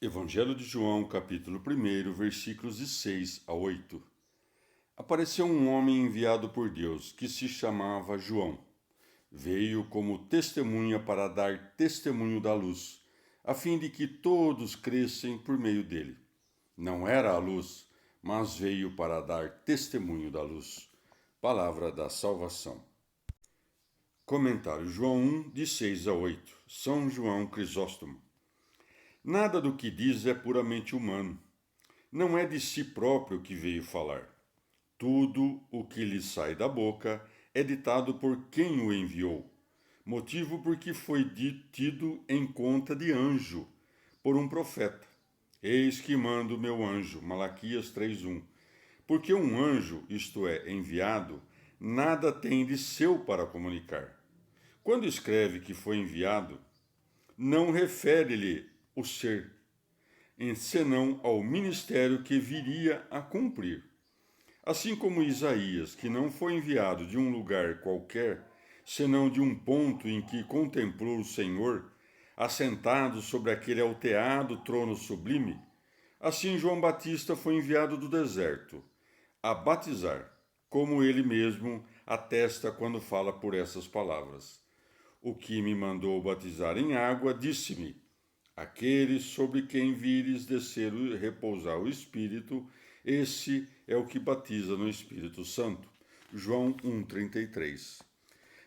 Evangelho de João, capítulo 1, versículos de 6 a 8. Apareceu um homem enviado por Deus, que se chamava João. Veio como testemunha para dar testemunho da luz, a fim de que todos crescem por meio dele. Não era a luz, mas veio para dar testemunho da luz. Palavra da salvação. Comentário João 1, de 6 a 8. São João Crisóstomo. Nada do que diz é puramente humano. Não é de si próprio que veio falar. Tudo o que lhe sai da boca é ditado por quem o enviou, motivo por que foi tido em conta de anjo, por um profeta. Eis que mando meu anjo, Malaquias 3:1. Porque um anjo, isto é, enviado, nada tem de seu para comunicar. Quando escreve que foi enviado, não refere-lhe o ser, senão ao ministério que viria a cumprir. Assim como Isaías, que não foi enviado de um lugar qualquer, senão de um ponto em que contemplou o Senhor, assentado sobre aquele alteado trono sublime, assim João Batista foi enviado do deserto, a batizar, como ele mesmo atesta quando fala por essas palavras. O que me mandou batizar em água, disse-me: aquele sobre quem vires descer e repousar o Espírito, esse é o que batiza no Espírito Santo. João 1,33.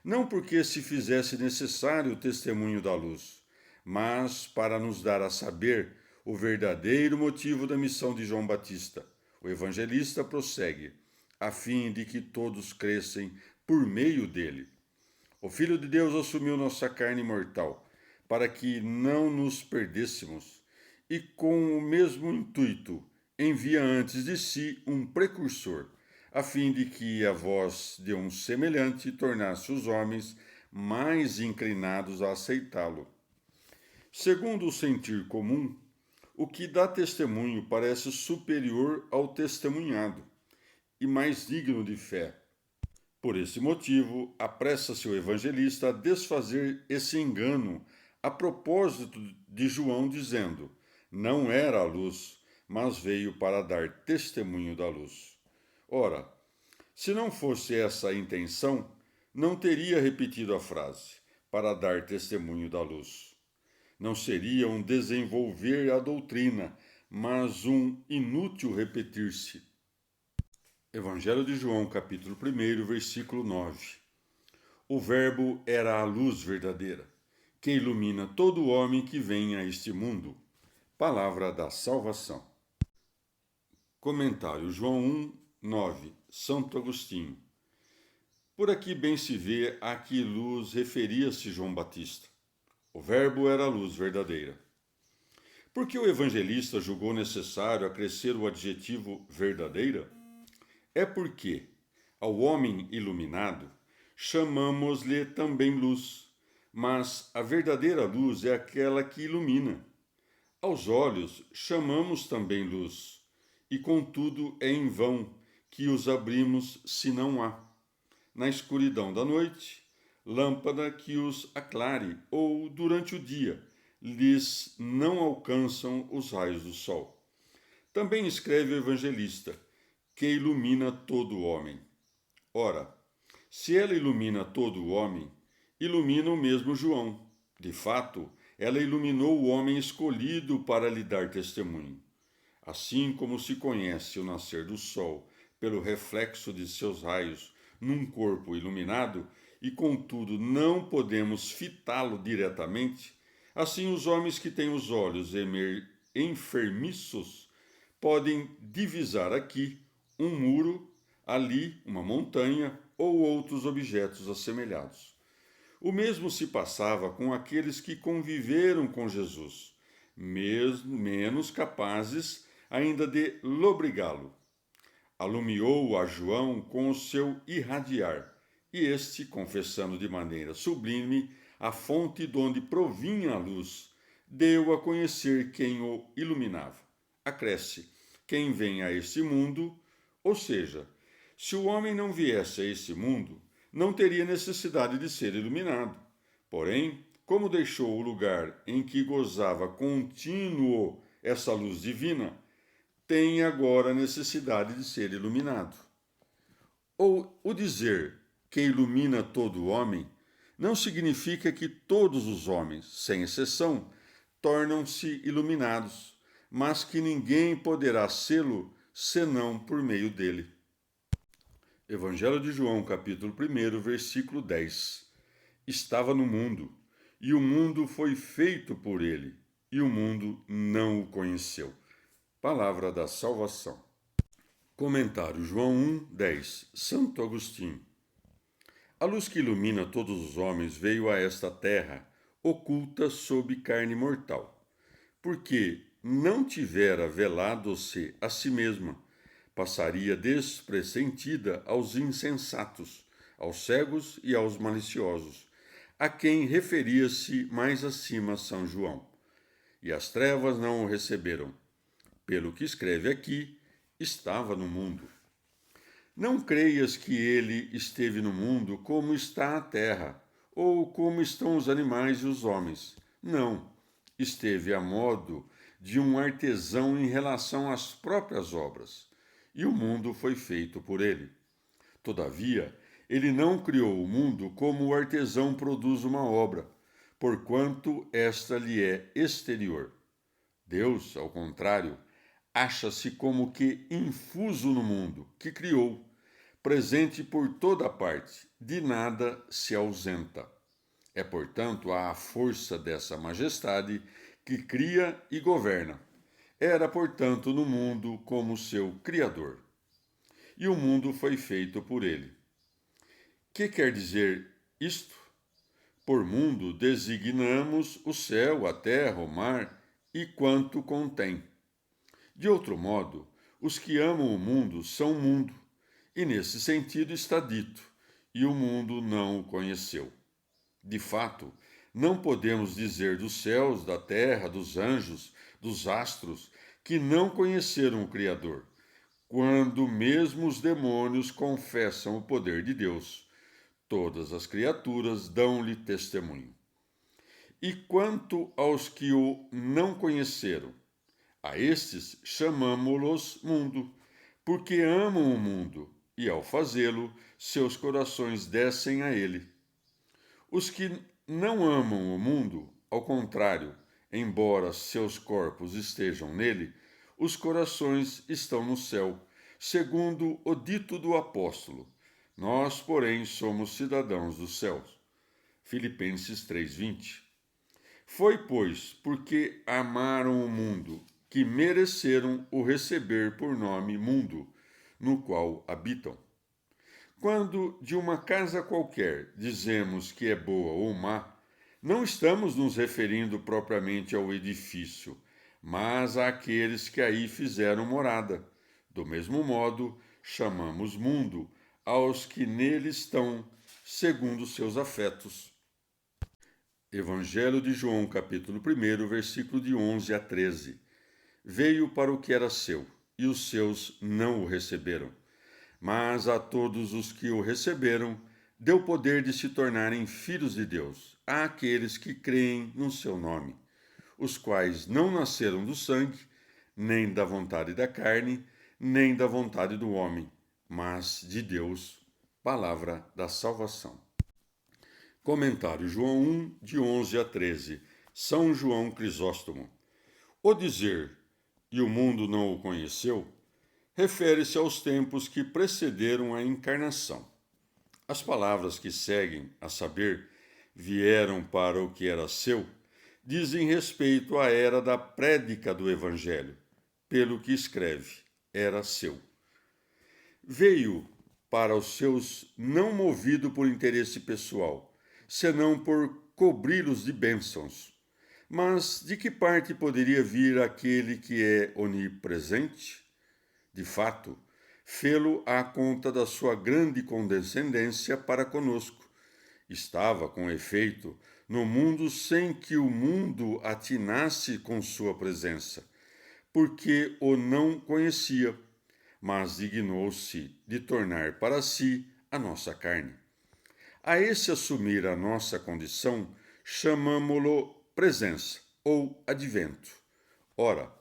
Não porque se fizesse necessário o testemunho da luz, mas para nos dar a saber o verdadeiro motivo da missão de João Batista. O evangelista prossegue, a fim de que todos crescem por meio dele. O Filho de Deus assumiu nossa carne mortal, para que não nos perdêssemos, e com o mesmo intuito envia antes de si um precursor, a fim de que a voz de um semelhante tornasse os homens mais inclinados a aceitá-lo. Segundo o sentir comum, o que dá testemunho parece superior ao testemunhado e mais digno de fé. Por esse motivo, apressa-se o evangelista a desfazer esse engano a propósito de João, dizendo: não era a luz, mas veio para dar testemunho da luz. Ora, se não fosse essa a intenção, não teria repetido a frase, para dar testemunho da luz. Não seria um desenvolver a doutrina, mas um inútil repetir-se. Evangelho de João, capítulo 1, versículo 9. O Verbo era a luz verdadeira, que ilumina todo homem que vem a este mundo. Palavra da salvação. Comentário João 1, 9. Santo Agostinho. Por aqui bem se vê a que luz referia-se João Batista. O Verbo era a luz verdadeira. Por que o evangelista julgou necessário acrescer o adjetivo verdadeira? É porque, ao homem iluminado, chamamos-lhe também luz, mas a verdadeira luz é aquela que ilumina. Aos olhos chamamos também luz, e contudo é em vão que os abrimos se não há. Na escuridão da noite, lâmpada que os aclare, ou durante o dia, lhes não alcançam os raios do sol. Também escreve o evangelista, que ilumina todo o homem. Ora, se ela ilumina todo o homem, ilumina o mesmo João. De fato, ela iluminou o homem escolhido para lhe dar testemunho. Assim como se conhece o nascer do sol pelo reflexo de seus raios num corpo iluminado, e contudo não podemos fitá-lo diretamente, assim os homens que têm os olhos enfermiços podem divisar aqui um muro, ali uma montanha ou outros objetos assemelhados. O mesmo se passava com aqueles que conviveram com Jesus, mesmo menos capazes ainda de lobrigá-lo. Alumiou a João com o seu irradiar, e este, confessando de maneira sublime a fonte de onde provinha a luz, deu a conhecer quem o iluminava. Acresce: quem vem a este mundo, ou seja, se o homem não viesse a este mundo, não teria necessidade de ser iluminado. Porém, como deixou o lugar em que gozava contínuo essa luz divina, tem agora necessidade de ser iluminado. Ou o dizer que ilumina todo homem não significa que todos os homens, sem exceção, tornam-se iluminados, mas que ninguém poderá sê-lo senão por meio dele. Evangelho de João, capítulo 1, versículo 10. Estava no mundo, e o mundo foi feito por ele, e o mundo não o conheceu. Palavra da salvação. Comentário João 1, 10. Santo Agostinho. A luz que ilumina todos os homens veio a esta terra, oculta sob carne mortal, porque não tivera velado-se a si mesma, passaria despressentida aos insensatos, aos cegos e aos maliciosos, a quem referia-se mais acima São João. E as trevas não o receberam. Pelo que escreve aqui, estava no mundo. Não creias que ele esteve no mundo como está a terra, ou como estão os animais e os homens. Não, esteve a modo de um artesão em relação às próprias obras, e o mundo foi feito por ele. Todavia, ele não criou o mundo como o artesão produz uma obra, porquanto esta lhe é exterior. Deus, ao contrário, acha-se como que infuso no mundo, que criou, presente por toda parte, de nada se ausenta. É, portanto, a força dessa majestade que cria e governa. Era, portanto, no mundo como seu Criador. E o mundo foi feito por ele. Que quer dizer isto? Por mundo designamos o céu, a terra, o mar e quanto contém. De outro modo, os que amam o mundo são o mundo, e nesse sentido está dito, e o mundo não o conheceu. De fato, não podemos dizer dos céus, da terra, dos anjos, dos astros, que não conheceram o Criador, quando mesmo os demônios confessam o poder de Deus. Todas as criaturas dão-lhe testemunho. E quanto aos que o não conheceram, a estes chamamo-los mundo, porque amam o mundo, e ao fazê-lo, seus corações descem a ele. Os que não amam o mundo, ao contrário, embora seus corpos estejam nele, os corações estão no céu, segundo o dito do apóstolo. Nós, porém, somos cidadãos dos céus. Filipenses 3:20. Foi, pois, porque amaram o mundo, que mereceram o receber por nome mundo, no qual habitam. Quando de uma casa qualquer dizemos que é boa ou má, não estamos nos referindo propriamente ao edifício, mas àqueles que aí fizeram morada. Do mesmo modo, chamamos mundo aos que nele estão, segundo seus afetos. Evangelho de João, capítulo 1, versículo de 11 a 13. Veio para o que era seu, e os seus não o receberam. Mas a todos os que o receberam, deu poder de se tornarem filhos de Deus, àqueles que creem no seu nome, os quais não nasceram do sangue, nem da vontade da carne, nem da vontade do homem, mas de Deus. Palavra da salvação. Comentário João 1, de 11 a 13. São João Crisóstomo. O dizer, e o mundo não o conheceu, refere-se aos tempos que precederam a encarnação. As palavras que seguem, a saber, vieram para o que era seu, dizem respeito à era da prédica do Evangelho, pelo que escreve, era seu. Veio para os seus não movido por interesse pessoal, senão por cobri-los de bênçãos. Mas de que parte poderia vir aquele que é onipresente? De fato, fê-lo à conta da sua grande condescendência para conosco. Estava, com efeito, no mundo sem que o mundo atinasse com sua presença, porque o não conhecia, mas dignou-se de tornar para si a nossa carne. A esse assumir a nossa condição, chamamo-lo presença ou advento. Ora,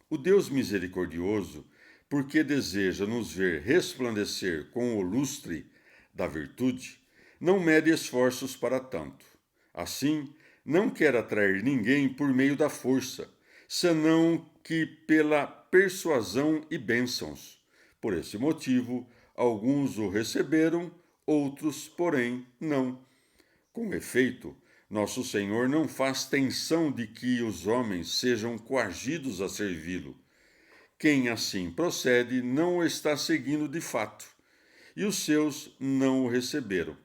O Deus misericordioso, porque deseja nos ver resplandecer com o lustre da virtude, não mede esforços para tanto. Assim, não quer atrair ninguém por meio da força, senão que pela persuasão e bênçãos. Por esse motivo, alguns o receberam, outros, porém, não. Com efeito, nosso Senhor não faz tensão de que os homens sejam coagidos a servi-lo. Quem assim procede não o está seguindo de fato, e os seus não o receberam.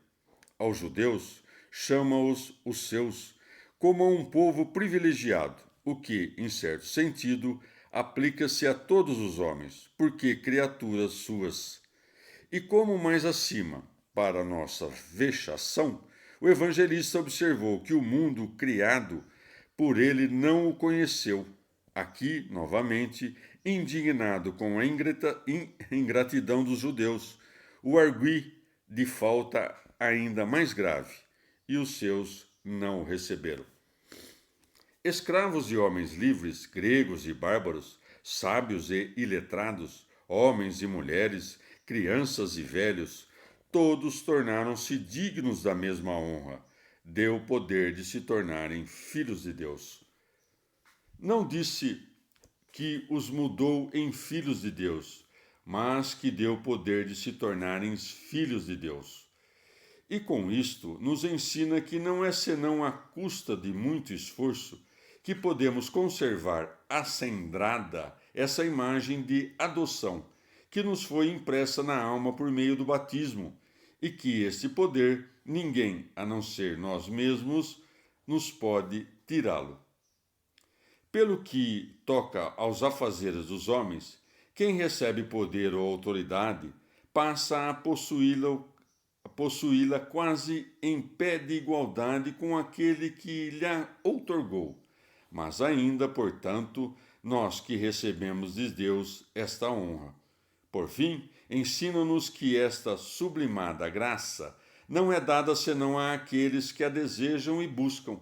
Aos judeus, chama-os os seus, como a um povo privilegiado, o que, em certo sentido, aplica-se a todos os homens, porque criaturas suas. E como mais acima, para nossa vexação, o evangelista observou que o mundo criado por ele não o conheceu. Aqui, novamente, indignado com a ingratidão dos judeus, o argui de falta ainda mais grave, e os seus não o receberam. Escravos e homens livres, gregos e bárbaros, sábios e iletrados, homens e mulheres, crianças e velhos, todos tornaram-se dignos da mesma honra. Deu o poder de se tornarem filhos de Deus. Não disse que os mudou em filhos de Deus, mas que deu o poder de se tornarem filhos de Deus. E com isto nos ensina que não é senão à custa de muito esforço que podemos conservar acendrada essa imagem de adoção que nos foi impressa na alma por meio do batismo, e que este poder ninguém, a não ser nós mesmos, nos pode tirá-lo. Pelo que toca aos afazeres dos homens, quem recebe poder ou autoridade passa a possuí-la quase em pé de igualdade com aquele que lhe outorgou. Mas ainda, portanto, nós que recebemos de Deus esta honra. Por fim, ensina-nos que esta sublimada graça não é dada senão àqueles que a desejam e buscam,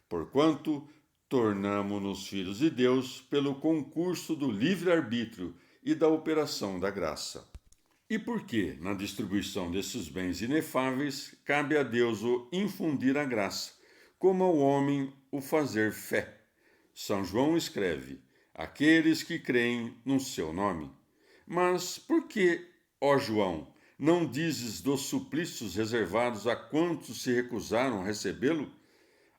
porquanto tornamo-nos filhos de Deus pelo concurso do livre-arbítrio e da operação da graça. E por que, na distribuição desses bens inefáveis, cabe a Deus o infundir a graça, como ao homem o fazer fé? São João escreve: aqueles que creem no seu nome. Mas por que, ó João, não dizes dos suplícios reservados a quantos se recusaram a recebê-lo?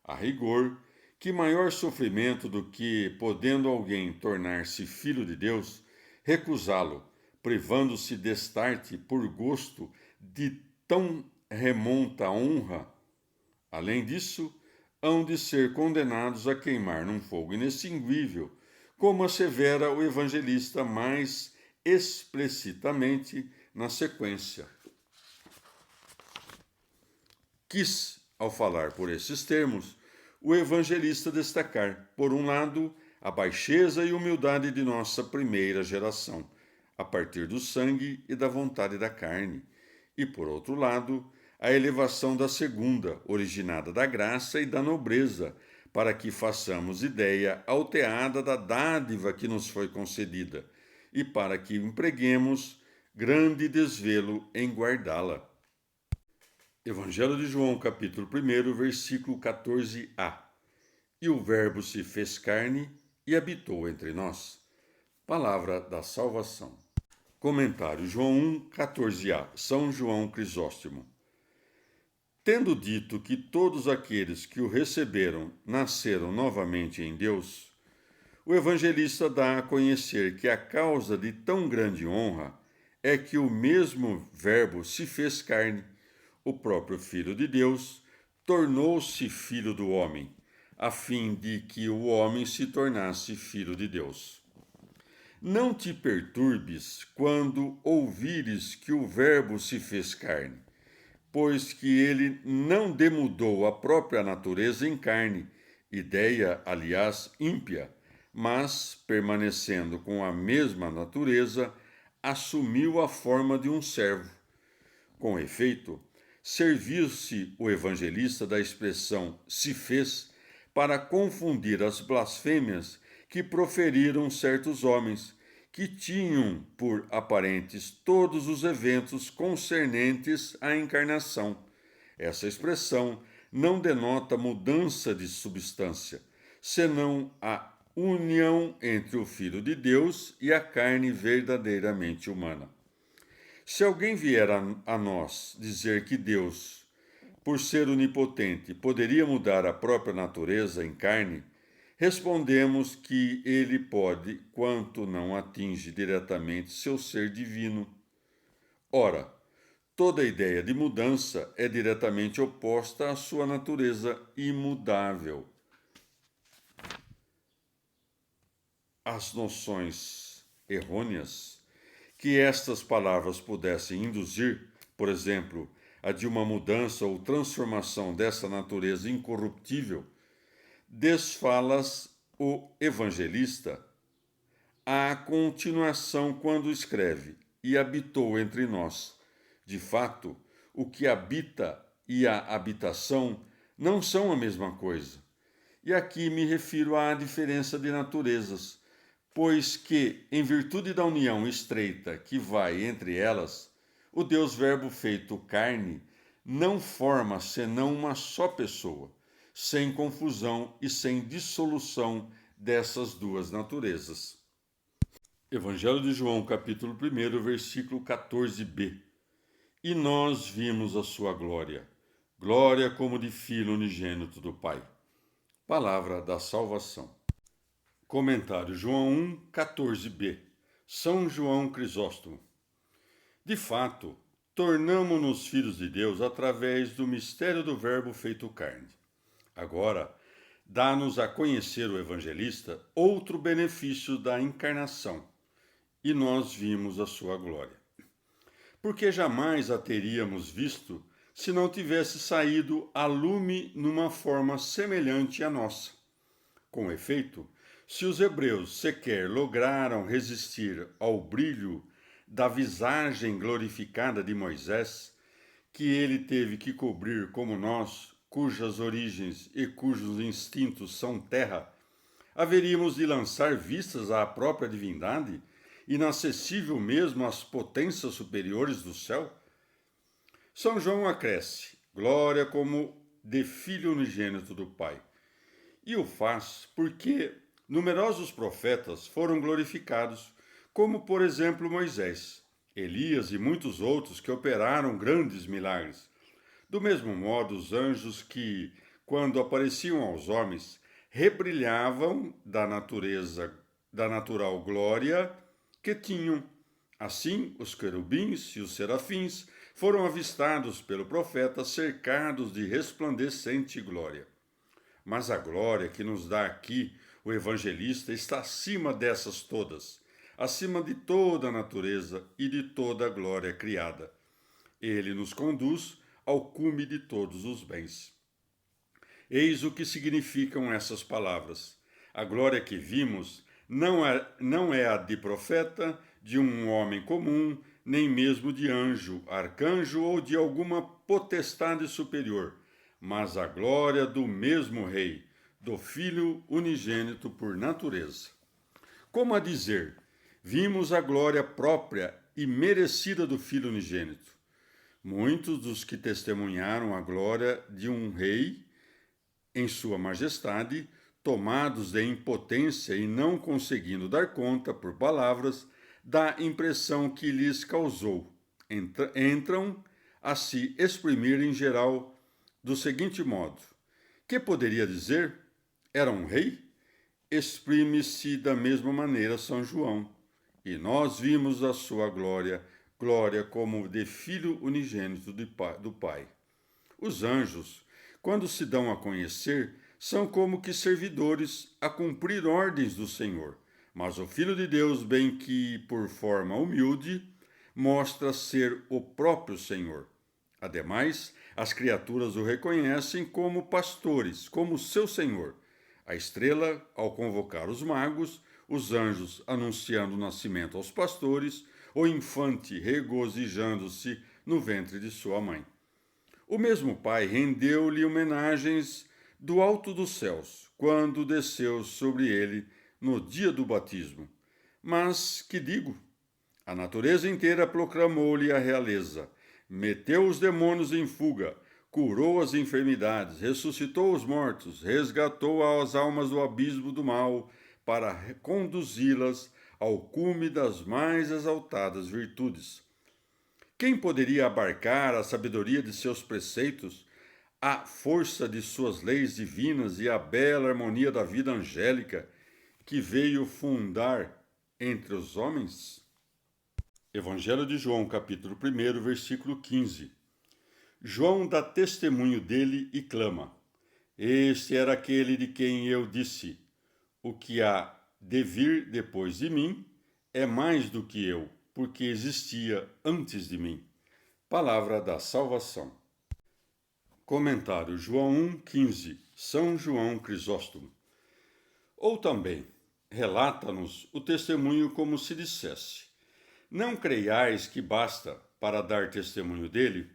A rigor, que maior sofrimento do que, podendo alguém tornar-se filho de Deus, recusá-lo, privando-se deste por gosto de tão remonta honra? Além disso, hão de ser condenados a queimar num fogo inextinguível, como assevera o evangelista mais explicitamente na sequência. Quis, ao falar por esses termos, o evangelista destacar, por um lado, a baixeza e humildade de nossa primeira geração, a partir do sangue e da vontade da carne, e, por outro lado, a elevação da segunda, originada da graça e da nobreza, para que façamos ideia alteada da dádiva que nos foi concedida, e para que empreguemos grande desvelo em guardá-la. Evangelho de João, capítulo 1, versículo 14a. E o Verbo se fez carne e habitou entre nós. Palavra da salvação. Comentário João 1, 14a. São João Crisóstomo. Tendo dito que todos aqueles que o receberam nasceram novamente em Deus, o evangelista dá a conhecer que a causa de tão grande honra é que o mesmo Verbo se fez carne, o próprio Filho de Deus, tornou-se filho do homem, a fim de que o homem se tornasse filho de Deus. Não te perturbes quando ouvires que o Verbo se fez carne, pois que ele não demudou a própria natureza em carne, ideia, aliás, ímpia, mas, permanecendo com a mesma natureza, assumiu a forma de um servo. Com efeito, serviu-se o evangelista da expressão se fez para confundir as blasfêmias que proferiram certos homens, que tinham por aparentes todos os eventos concernentes à encarnação. Essa expressão não denota mudança de substância, senão a união entre o Filho de Deus e a carne verdadeiramente humana. Se alguém vier a nós dizer que Deus, por ser onipotente, poderia mudar a própria natureza em carne, respondemos que ele pode, quanto não atinge diretamente seu ser divino. Ora, toda ideia de mudança é diretamente oposta à sua natureza imutável. As noções errôneas que estas palavras pudessem induzir, por exemplo, a de uma mudança ou transformação dessa natureza incorruptível, desfala-as o evangelista à continuação quando escreve: e habitou entre nós. De fato, o que habita e a habitação não são a mesma coisa. E aqui me refiro à diferença de naturezas, pois que, em virtude da união estreita que vai entre elas, o Deus Verbo feito carne não forma senão uma só pessoa, sem confusão e sem dissolução dessas duas naturezas. Evangelho de João, capítulo 1, versículo 14b. E nós vimos a sua glória, glória como de Filho unigênito do Pai. Palavra da salvação. Comentário João 1, 14b. São João Crisóstomo. De fato, tornamo-nos filhos de Deus através do mistério do Verbo feito carne. Agora, dá-nos a conhecer o evangelista outro benefício da encarnação, e nós vimos a sua glória. Porque jamais a teríamos visto se não tivesse saído a lume numa forma semelhante à nossa. Com efeito, se os hebreus sequer lograram resistir ao brilho da visagem glorificada de Moisés, que ele teve que cobrir como nós, cujas origens e cujos instintos são terra, haveríamos de lançar vistas à própria divindade, inacessível mesmo às potências superiores do céu? São João acresce: glória como de Filho unigênito do Pai. E o faz porque numerosos profetas foram glorificados, como por exemplo Moisés, Elias e muitos outros que operaram grandes milagres. Do mesmo modo, os anjos que, quando apareciam aos homens, rebrilhavam da natural glória que tinham. Assim, os querubins e os serafins foram avistados pelo profeta cercados de resplandecente glória. Mas a glória que nos dá aqui o evangelista está acima dessas todas, acima de toda a natureza e de toda a glória criada. Ele nos conduz ao cume de todos os bens. Eis o que significam essas palavras. A glória que vimos não é a de profeta, de um homem comum, nem mesmo de anjo, arcanjo ou de alguma potestade superior, mas a glória do mesmo Rei, do Filho unigênito por natureza. Como a dizer, vimos a glória própria e merecida do Filho unigênito. Muitos dos que testemunharam a glória de um rei em sua majestade, tomados de impotência e não conseguindo dar conta por palavras da impressão que lhes causou, entram a se exprimir em geral do seguinte modo: que poderia dizer? Era um rei? Exprime-se da mesma maneira São João. E nós vimos a sua glória, glória como de Filho unigênito do Pai. Os anjos, quando se dão a conhecer, são como que servidores a cumprir ordens do Senhor. Mas o Filho de Deus, bem que por forma humilde, mostra ser o próprio Senhor. Ademais, as criaturas o reconhecem como pastores, como seu Senhor. A estrela, ao convocar os magos, os anjos anunciando o nascimento aos pastores, o infante regozijando-se no ventre de sua mãe. O mesmo Pai rendeu-lhe homenagens do alto dos céus, quando desceu sobre ele no dia do batismo. Mas que digo? A natureza inteira proclamou-lhe a realeza, meteu os demônios em fuga, curou as enfermidades, ressuscitou os mortos, resgatou as almas do abismo do mal, para conduzi-las ao cume das mais exaltadas virtudes. Quem poderia abarcar a sabedoria de seus preceitos, a força de suas leis divinas e a bela harmonia da vida angélica que veio fundar entre os homens? Evangelho de João, capítulo 1, versículo 15. João dá testemunho dele e clama: Este era aquele de quem eu disse: O que há de vir depois de mim é mais do que eu, porque existia antes de mim. Palavra da salvação. Comentário João 1,15. São João Crisóstomo. Ou também, relata-nos o testemunho como se dissesse: Não creiais que basta, para dar testemunho dele,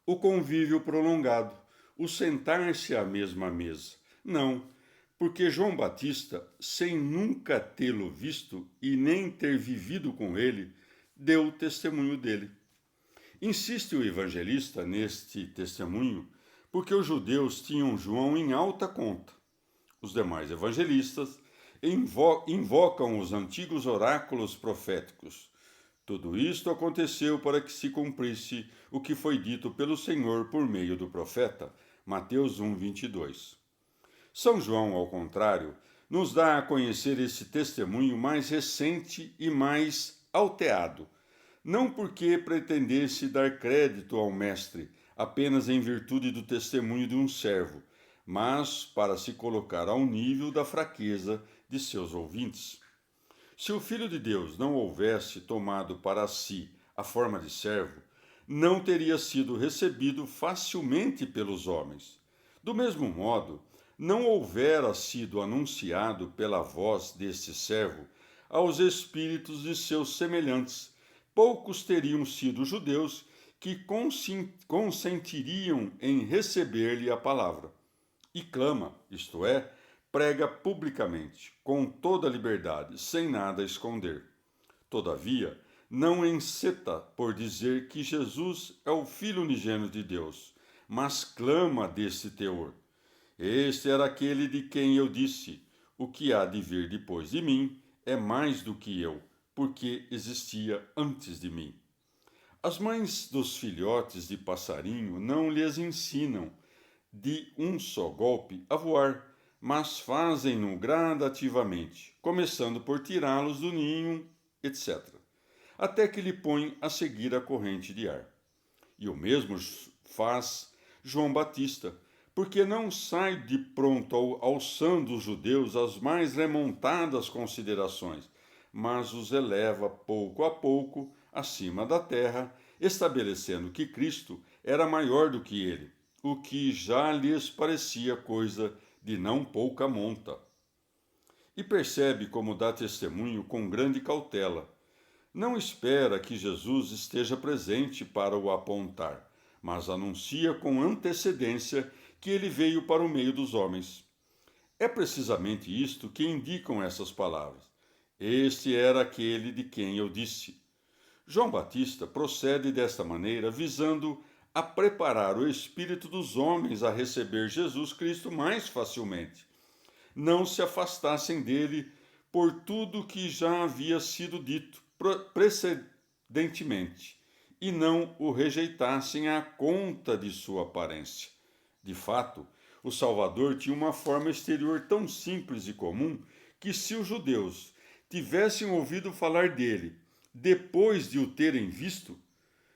o convívio prolongado, o sentar-se à mesma mesa. Não, porque João Batista, sem nunca tê-lo visto e nem ter vivido com ele, deu testemunho dele. Insiste o evangelista neste testemunho porque os judeus tinham João em alta conta. Os demais evangelistas invocam os antigos oráculos proféticos. Tudo isto aconteceu para que se cumprisse o que foi dito pelo Senhor por meio do profeta, Mateus 1:22. São João, ao contrário, nos dá a conhecer esse testemunho mais recente e mais alteado, não porque pretendesse dar crédito ao Mestre apenas em virtude do testemunho de um servo, mas para se colocar ao nível da fraqueza de seus ouvintes. Se o Filho de Deus não houvesse tomado para si a forma de servo, não teria sido recebido facilmente pelos homens. Do mesmo modo, não houvera sido anunciado pela voz deste servo aos espíritos de seus semelhantes, poucos teriam sido judeus que consentiriam em receber-lhe a palavra. E clama, isto é, prega publicamente, com toda a liberdade, sem nada esconder. Todavia, não enceta por dizer que Jesus é o Filho unigênito de Deus, mas clama desse teor. Este era aquele de quem eu disse: O que há de vir depois de mim é mais do que eu, porque existia antes de mim. As mães dos filhotes de passarinho não lhes ensinam de um só golpe a voar, mas fazem-no gradativamente, começando por tirá-los do ninho, etc., até que lhe põem a seguir a corrente de ar. E o mesmo faz João Batista, porque não sai de pronto alçando os judeus às mais remontadas considerações, mas os eleva pouco a pouco acima da terra, estabelecendo que Cristo era maior do que ele, o que já lhes parecia coisa de não pouca monta. E percebe como dá testemunho com grande cautela. Não espera que Jesus esteja presente para o apontar, mas anuncia com antecedência que ele veio para o meio dos homens. É precisamente isto que indicam essas palavras. Este era aquele de quem eu disse. João Batista procede desta maneira, visando a preparar o espírito dos homens a receber Jesus Cristo mais facilmente. Não se afastassem dele por tudo que já havia sido dito precedentemente, e não o rejeitassem à conta de sua aparência. De fato, o Salvador tinha uma forma exterior tão simples e comum que, se os judeus tivessem ouvido falar dele depois de o terem visto,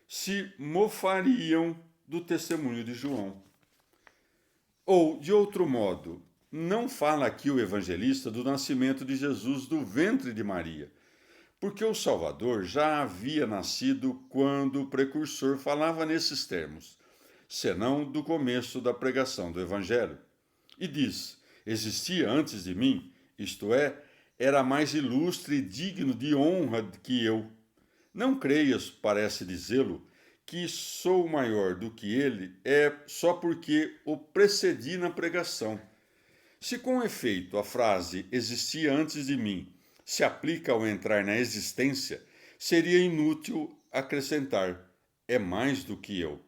se mofariam do testemunho de João. Ou, de outro modo, não fala aqui o evangelista do nascimento de Jesus do ventre de Maria, porque o Salvador já havia nascido quando o precursor falava nesses termos, senão do começo da pregação do Evangelho. E diz: existia antes de mim, isto é, era mais ilustre e digno de honra que eu. Não creias, parece dizê-lo, que sou maior do que ele é só porque o precedi na pregação. Se com efeito a frase existia antes de mim se aplica ao entrar na existência, seria inútil acrescentar é mais do que eu.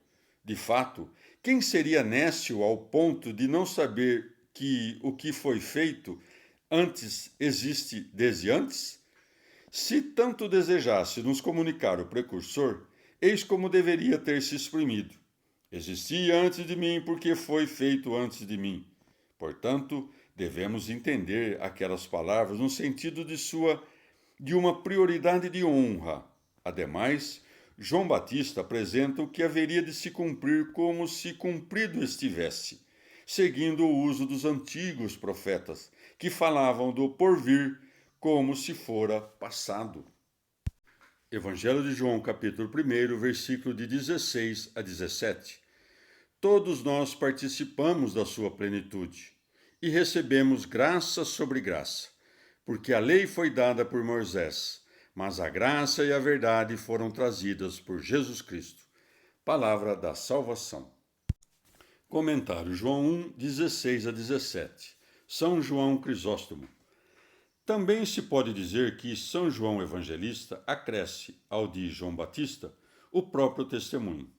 De fato, quem seria nécio ao ponto de não saber que o que foi feito antes existe desde antes? Se tanto desejasse nos comunicar o precursor, eis como deveria ter se exprimido. Existia antes de mim porque foi feito antes de mim. Portanto, devemos entender aquelas palavras no sentido de uma prioridade de honra. Ademais, João Batista apresenta o que haveria de se cumprir como se cumprido estivesse, seguindo o uso dos antigos profetas, que falavam do porvir como se fora passado. Evangelho de João, capítulo 1, versículo de 16 a 17. Todos nós participamos da sua plenitude e recebemos graça sobre graça, porque a lei foi dada por Moisés, mas a graça e a verdade foram trazidas por Jesus Cristo. Palavra da salvação. Comentário João 1, 16 a 17. São João Crisóstomo. Também se pode dizer que São João Evangelista acresce ao de João Batista o próprio testemunho.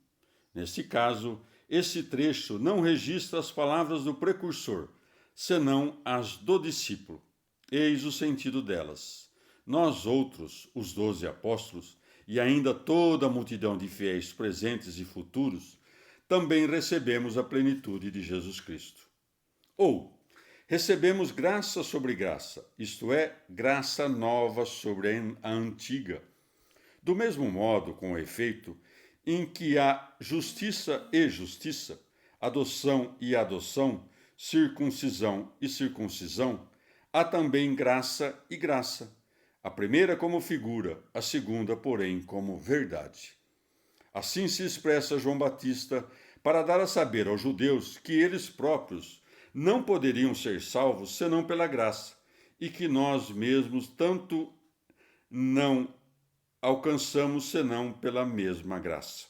Neste caso, esse trecho não registra as palavras do precursor, senão as do discípulo. Eis o sentido delas. Nós outros, os 12 apóstolos, e ainda toda a multidão de fiéis presentes e futuros, também recebemos a plenitude de Jesus Cristo. Ou, recebemos graça sobre graça, isto é, graça nova sobre a antiga. Do mesmo modo, com efeito, em que há justiça e justiça, adoção e adoção, circuncisão e circuncisão, há também graça e graça. A primeira como figura, a segunda, porém, como verdade. Assim se expressa João Batista para dar a saber aos judeus que eles próprios não poderiam ser salvos senão pela graça, e que nós mesmos tanto não alcançamos senão pela mesma graça.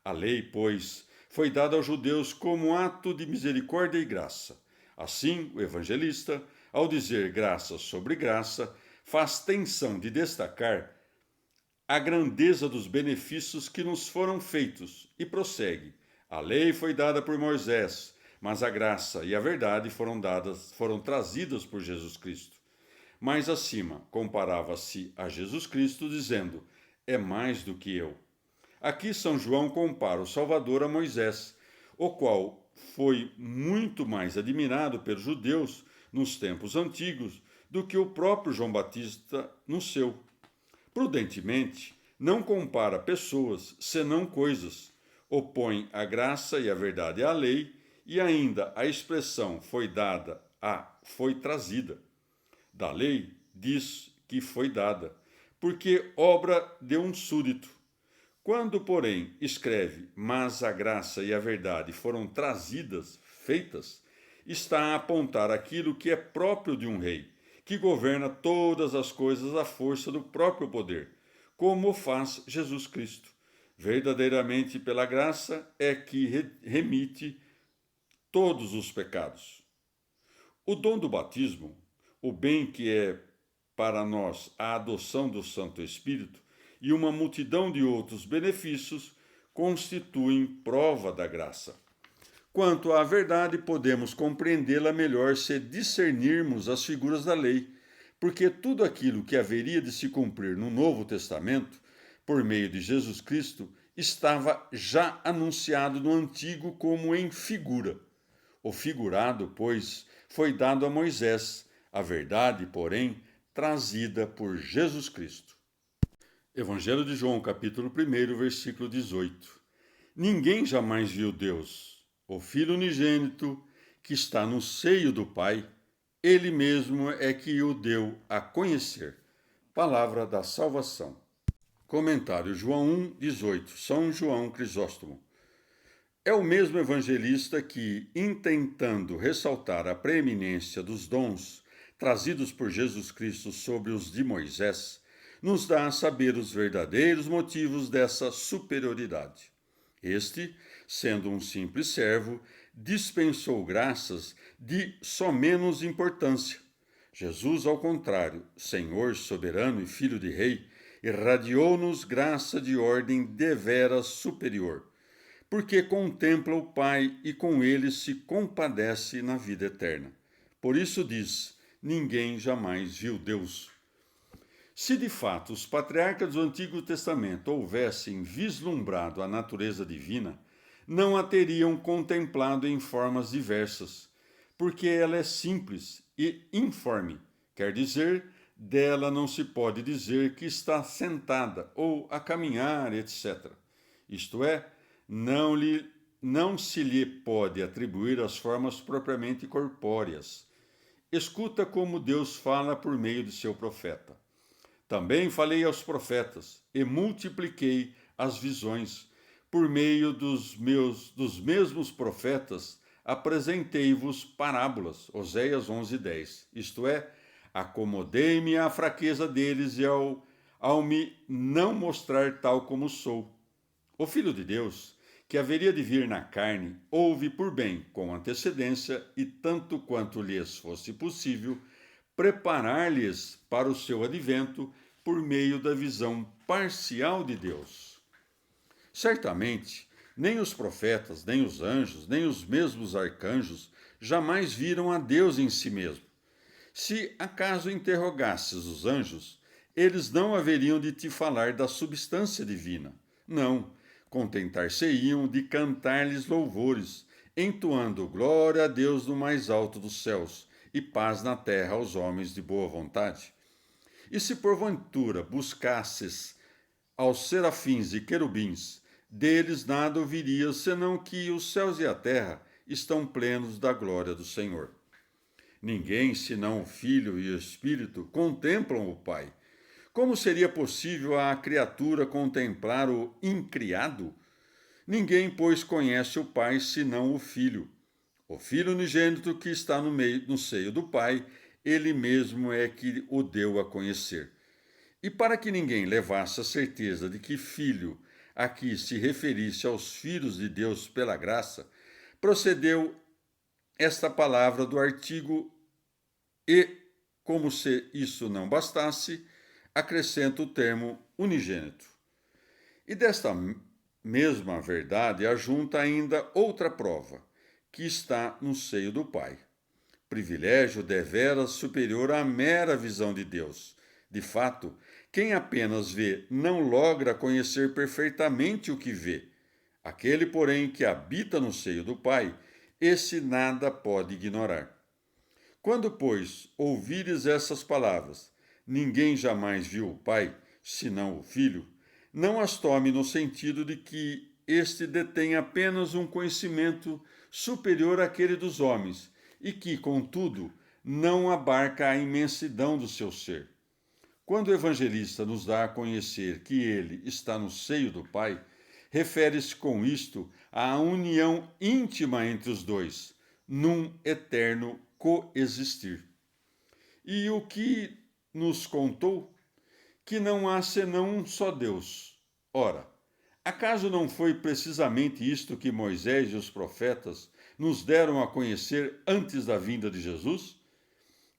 A lei, pois, foi dada aos judeus como ato de misericórdia e graça. Assim, o evangelista, ao dizer graça sobre graça, faz tensão de destacar a grandeza dos benefícios que nos foram feitos e prossegue. A lei foi dada por Moisés, mas a graça e a verdade foram trazidas por Jesus Cristo. Mais acima, comparava-se a Jesus Cristo, dizendo: é mais do que eu. Aqui São João compara o Salvador a Moisés, o qual foi muito mais admirado pelos judeus nos tempos antigos do que o próprio João Batista no seu. Prudentemente, não compara pessoas, senão coisas. Opõe a graça e a verdade à lei, e ainda a expressão foi dada a foi trazida. Da lei diz que foi dada, porque obra de um súdito. Quando, porém, escreve, mas a graça e a verdade foram trazidas, feitas, está a apontar aquilo que é próprio de um rei, que governa todas as coisas à força do próprio poder, como faz Jesus Cristo. Verdadeiramente pela graça é que remite todos os pecados. O dom do batismo, o bem que é para nós a adoção do Santo Espírito e uma multidão de outros benefícios constituem prova da graça. Quanto à verdade, podemos compreendê-la melhor se discernirmos as figuras da lei, porque tudo aquilo que haveria de se cumprir no Novo Testamento, por meio de Jesus Cristo, estava já anunciado no Antigo como em figura. O figurado, pois, foi dado a Moisés, a verdade, porém, trazida por Jesus Cristo. Evangelho de João, capítulo 1, versículo 18. Ninguém jamais viu Deus, o Filho unigênito que está no seio do Pai, ele mesmo é que o deu a conhecer. Palavra da salvação. Comentário João 1, 18. São João Crisóstomo. É o mesmo evangelista que, intentando ressaltar a preeminência dos dons trazidos por Jesus Cristo sobre os de Moisés, nos dá a saber os verdadeiros motivos dessa superioridade. Este, sendo um simples servo, dispensou graças de somenos importância. Jesus, ao contrário, Senhor soberano e Filho de Rei, irradiou-nos graça de ordem deveras superior, porque contempla o Pai e com ele se compadece na vida eterna. Por isso diz: ninguém jamais viu Deus. Se de fato os patriarcas do Antigo Testamento houvessem vislumbrado a natureza divina, não a teriam contemplado em formas diversas, porque ela é simples e informe, quer dizer, dela não se pode dizer que está sentada ou a caminhar, etc. Isto é, não se lhe pode atribuir as formas propriamente corpóreas. Escuta como Deus fala por meio de seu profeta. Também falei aos profetas e multipliquei as visões. Por meio dos mesmos profetas, apresentei-vos parábolas. Oséias 11:10. Isto é, acomodei-me à fraqueza deles e ao me não mostrar tal como sou. O Filho de Deus, que haveria de vir na carne, houve por bem, com antecedência, e tanto quanto lhes fosse possível, preparar-lhes para o seu advento por meio da visão parcial de Deus. Certamente, nem os profetas, nem os anjos, nem os mesmos arcanjos jamais viram a Deus em si mesmo. Se acaso interrogasses os anjos, eles não haveriam de te falar da substância divina. Não, contentar-se-iam de cantar-lhes louvores, entoando glória a Deus no mais alto dos céus e paz na terra aos homens de boa vontade. E se porventura buscasses aos serafins e querubins, deles nada ouvirias, senão que os céus e a terra estão plenos da glória do Senhor. Ninguém, senão o Filho e o Espírito, contemplam o Pai. Como seria possível a criatura contemplar o incriado? Ninguém, pois, conhece o Pai, senão o Filho. O Filho unigênito que está no seio do Pai, ele mesmo é que o deu a conhecer. E para que ninguém levasse a certeza de que Filho aqui se referisse aos filhos de Deus pela graça, procedeu esta palavra do artigo e, como se isso não bastasse, acrescenta o termo unigênito. E desta mesma verdade ajunta ainda outra prova, que está no seio do Pai. Privilégio deveras superior à mera visão de Deus. De fato, quem apenas vê não logra conhecer perfeitamente o que vê. Aquele, porém, que habita no seio do Pai, esse nada pode ignorar. Quando, pois, ouvires essas palavras, ninguém jamais viu o Pai, senão o Filho, não as tome no sentido de que este detém apenas um conhecimento superior àquele dos homens, e que, contudo, não abarca a imensidão do seu ser. Quando o evangelista nos dá a conhecer que ele está no seio do Pai, refere-se com isto à união íntima entre os dois, num eterno coexistir. E o que nos contou? Que não há senão um só Deus. Ora, acaso não foi precisamente isto que Moisés e os profetas nos deram a conhecer antes da vinda de Jesus?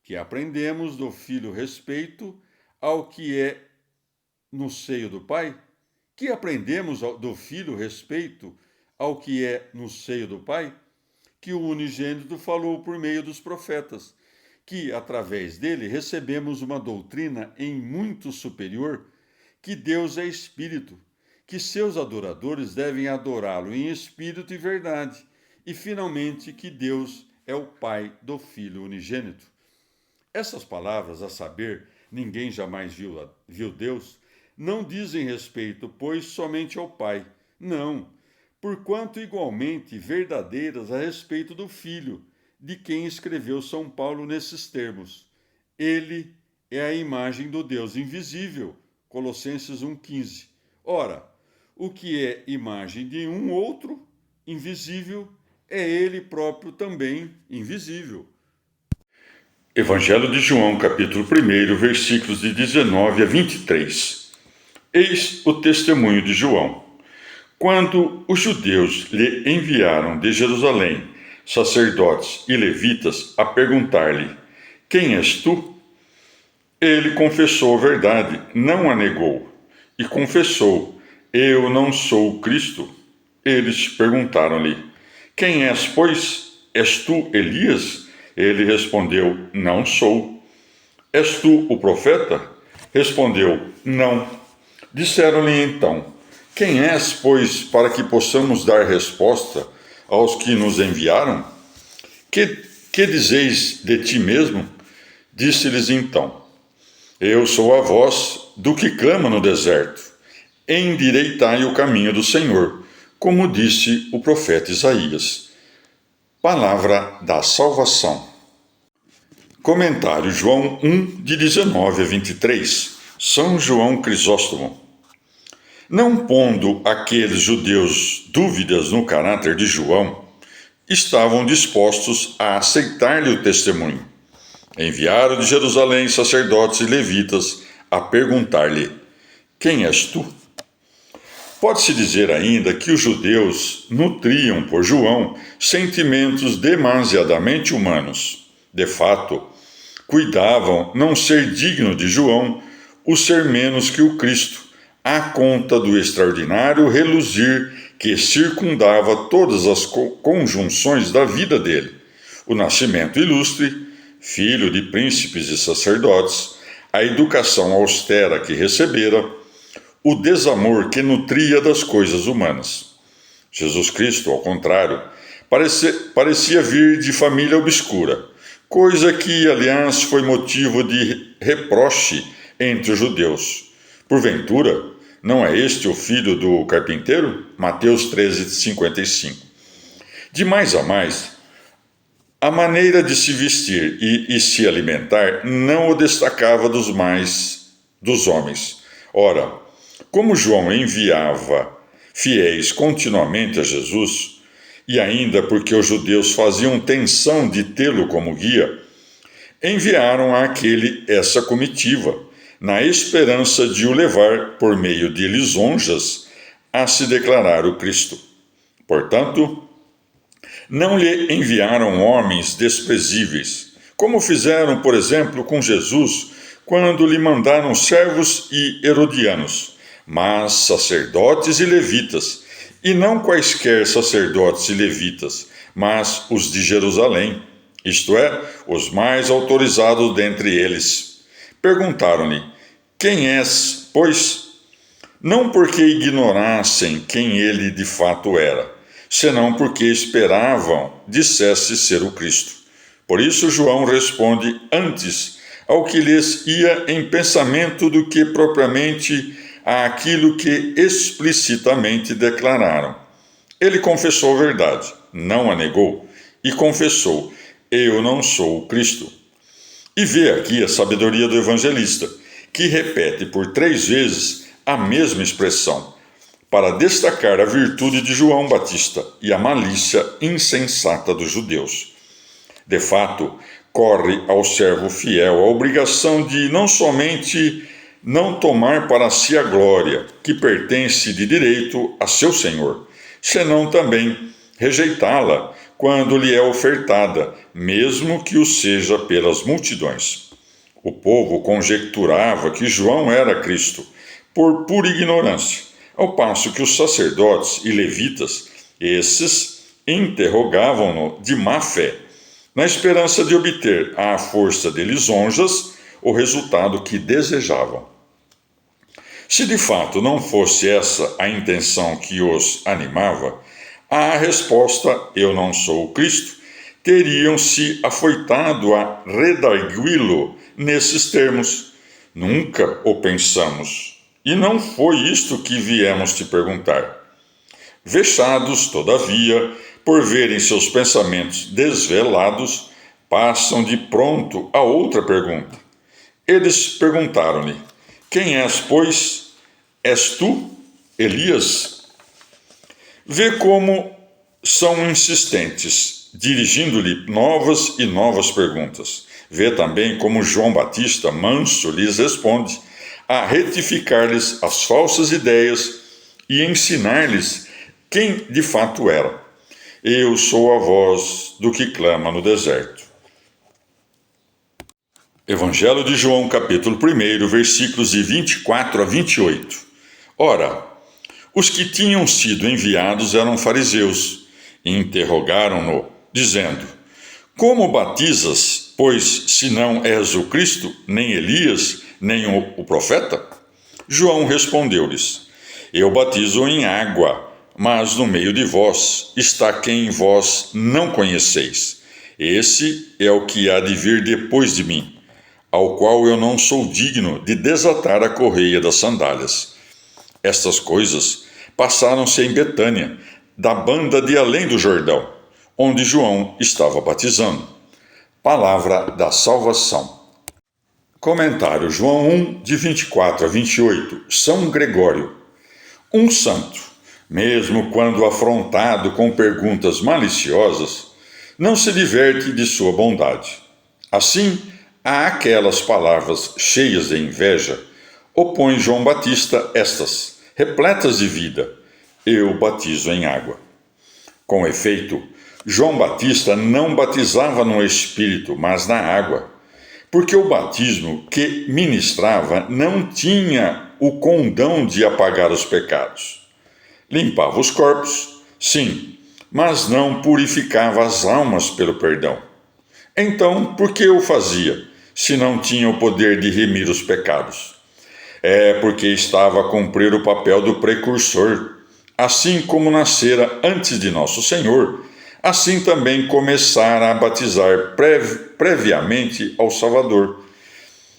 Que aprendemos do Filho respeito ao que é no seio do Pai? Que aprendemos do Filho respeito ao que é no seio do Pai? Que o unigênito falou por meio dos profetas, que, através dele, recebemos uma doutrina em muito superior, que Deus é Espírito, que seus adoradores devem adorá-lo em espírito e verdade, e, finalmente, que Deus é o Pai do Filho unigênito. Essas palavras, a saber, ninguém jamais viu Deus, não dizem respeito, pois, somente ao Pai. Não, porquanto igualmente verdadeiras a respeito do Filho, de quem escreveu São Paulo nesses termos. Ele é a imagem do Deus invisível. Colossenses 1,15. Ora, o que é imagem de um outro, invisível, é ele próprio também invisível. Evangelho de João, capítulo 1, versículos de 19 a 23. Eis o testemunho de João. Quando os judeus lhe enviaram de Jerusalém sacerdotes e levitas a perguntar-lhe: Quem és tu? Ele confessou a verdade, não a negou, e confessou: Eu não sou o Cristo. Eles perguntaram-lhe: Quem és, pois? És tu Elias? Ele respondeu: Não sou. És tu o profeta? Respondeu: Não. Disseram-lhe então: Quem és, pois, para que possamos dar resposta aos que nos enviaram? Que dizeis de ti mesmo? Disse-lhes então: Eu sou a voz do que clama no deserto. Endireitai o caminho do Senhor, como disse o profeta Isaías. Palavra da salvação. Comentário João 1, de 19 a 23. São João Crisóstomo. Não pondo aqueles judeus dúvidas no caráter de João, estavam dispostos a aceitar-lhe o testemunho. Enviaram de Jerusalém sacerdotes e levitas a perguntar-lhe: Quem és tu? Pode-se dizer ainda que os judeus nutriam por João sentimentos demasiadamente humanos. De fato, cuidavam não ser digno de João o ser menos que o Cristo, à conta do extraordinário reluzir que circundava todas as conjunções da vida dele: o nascimento ilustre, filho de príncipes e sacerdotes, a educação austera que recebera, o desamor que nutria das coisas humanas. Jesus Cristo, ao contrário, parecia vir de família obscura, coisa que, aliás, foi motivo de reproche entre os judeus. Porventura, não é este o filho do carpinteiro? Mateus 13:55. De mais a mais, a maneira de se vestir e se alimentar não o destacava dos homens. Ora, como João enviava fiéis continuamente a Jesus, e ainda porque os judeus faziam tensão de tê-lo como guia, enviaram àquele essa comitiva, na esperança de o levar, por meio de lisonjas, a se declarar o Cristo. Portanto, não lhe enviaram homens desprezíveis, como fizeram, por exemplo, com Jesus, quando lhe mandaram servos e herodianos, mas sacerdotes e levitas, e não quaisquer sacerdotes e levitas, mas os de Jerusalém, isto é, os mais autorizados dentre eles. Perguntaram-lhe: Quem és, pois? Não porque ignorassem quem ele de fato era, senão porque esperavam dissesse ser o Cristo. Por isso João responde antes ao que lhes ia em pensamento do que propriamente àquilo que explicitamente declararam. Ele confessou a verdade, não a negou, e confessou: Eu não sou o Cristo. E vê aqui a sabedoria do evangelista, que repete por 3 vezes a mesma expressão, para destacar a virtude de João Batista e a malícia insensata dos judeus. De fato, corre ao servo fiel a obrigação de não somente não tomar para si a glória que pertence de direito a seu Senhor, senão também rejeitá-la quando lhe é ofertada, mesmo que o seja pelas multidões. O povo conjecturava que João era Cristo, por pura ignorância, ao passo que os sacerdotes e levitas, esses, interrogavam-no de má fé, na esperança de obter, à força de lisonjas, o resultado que desejavam. Se de fato não fosse essa a intenção que os animava, a resposta "eu não sou o Cristo" teriam se afoitado a redargui-lo nesses termos: "Nunca o pensamos, e não foi isto que viemos te perguntar." Vexados, todavia, por verem seus pensamentos desvelados, passam de pronto a outra pergunta. Eles perguntaram-lhe: Quem és, pois? És tu, Elias? Vê como são insistentes, dirigindo-lhe novas e novas perguntas. Vê também como João Batista, manso, lhes responde, a retificar-lhes as falsas ideias e ensinar-lhes quem de fato era. Eu sou a voz do que clama no deserto. Evangelho de João, capítulo 1, versículos de 24 a 28. Ora, os que tinham sido enviados eram fariseus, e interrogaram-no, dizendo: Como batizas, pois se não és o Cristo, nem Elias, nem o profeta? João respondeu-lhes: Eu batizo em água, mas no meio de vós está quem vós não conheceis. Esse é o que há de vir depois de mim, ao qual eu não sou digno de desatar a correia das sandálias. Estas coisas passaram-se em Betânia, da banda de além do Jordão, onde João estava batizando. Palavra da salvação. Comentário João 1, de 24 a 28. São Gregório. Um santo, mesmo quando afrontado com perguntas maliciosas, não se diverte de sua bondade. Assim, a aquelas palavras cheias de inveja, opõe João Batista estas, repletas de vida: Eu batizo em água. Com efeito, João Batista não batizava no Espírito, mas na água, porque o batismo que ministrava não tinha o condão de apagar os pecados. Limpava os corpos, sim, mas não purificava as almas pelo perdão. Então, por que o fazia, se não tinha o poder de remir os pecados? É porque estava a cumprir o papel do precursor. Assim como nascera antes de nosso Senhor, assim também começara a batizar previamente ao Salvador.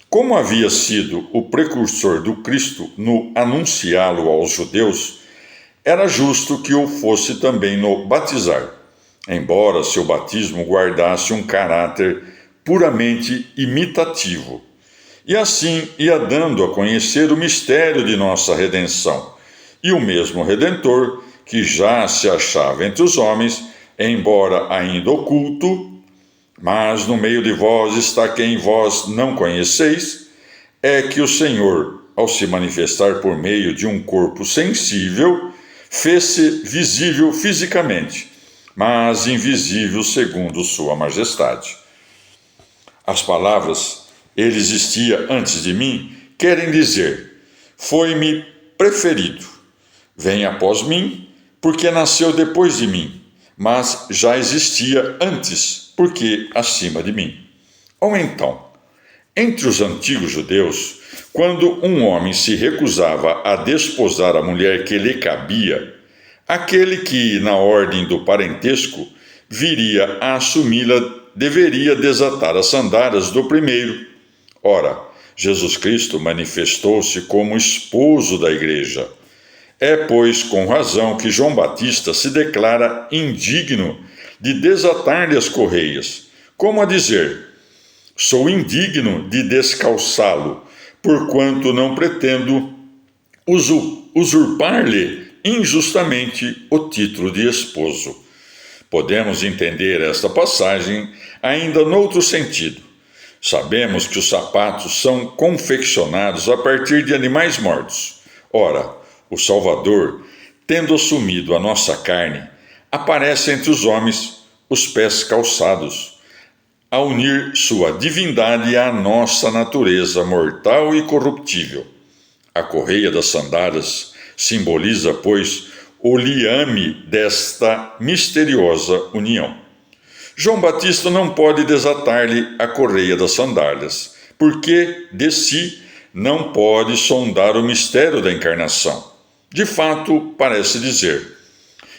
Como havia sido o precursor do Cristo no anunciá-lo aos judeus, era justo que o fosse também no batizar, embora seu batismo guardasse um caráter puramente imitativo. E assim ia dando a conhecer o mistério de nossa redenção. E o mesmo Redentor, que já se achava entre os homens, embora ainda oculto, mas no meio de vós está quem vós não conheceis, é que o Senhor, ao se manifestar por meio de um corpo sensível, fez-se visível fisicamente, mas invisível segundo sua majestade. As palavras, ele existia antes de mim, querem dizer: foi-me preferido. Vem após mim, porque nasceu depois de mim, mas já existia antes, porque acima de mim. Ou então, entre os antigos judeus, quando um homem se recusava a desposar a mulher que lhe cabia, aquele que, na ordem do parentesco, viria a assumi-la deveria desatar as sandálias do primeiro. Ora, Jesus Cristo manifestou-se como esposo da igreja. É, pois, com razão que João Batista se declara indigno de desatar-lhe as correias, como a dizer: sou indigno de descalçá-lo, porquanto não pretendo usurpar-lhe injustamente o título de esposo. Podemos entender esta passagem ainda noutro sentido. Sabemos que os sapatos são confeccionados a partir de animais mortos. Ora, o Salvador, tendo assumido a nossa carne, aparece entre os homens, os pés calçados, a unir sua divindade à nossa natureza mortal e corruptível. A correia das sandálias simboliza, pois, o liame desta misteriosa união. João Batista não pode desatar-lhe a correia das sandálias, porque de si não pode sondar o mistério da encarnação. De fato, parece dizer: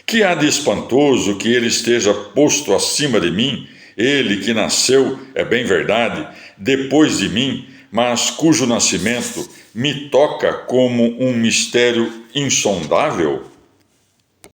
que há de espantoso que ele esteja posto acima de mim, ele que nasceu, é bem verdade, depois de mim, mas cujo nascimento me toca como um mistério insondável?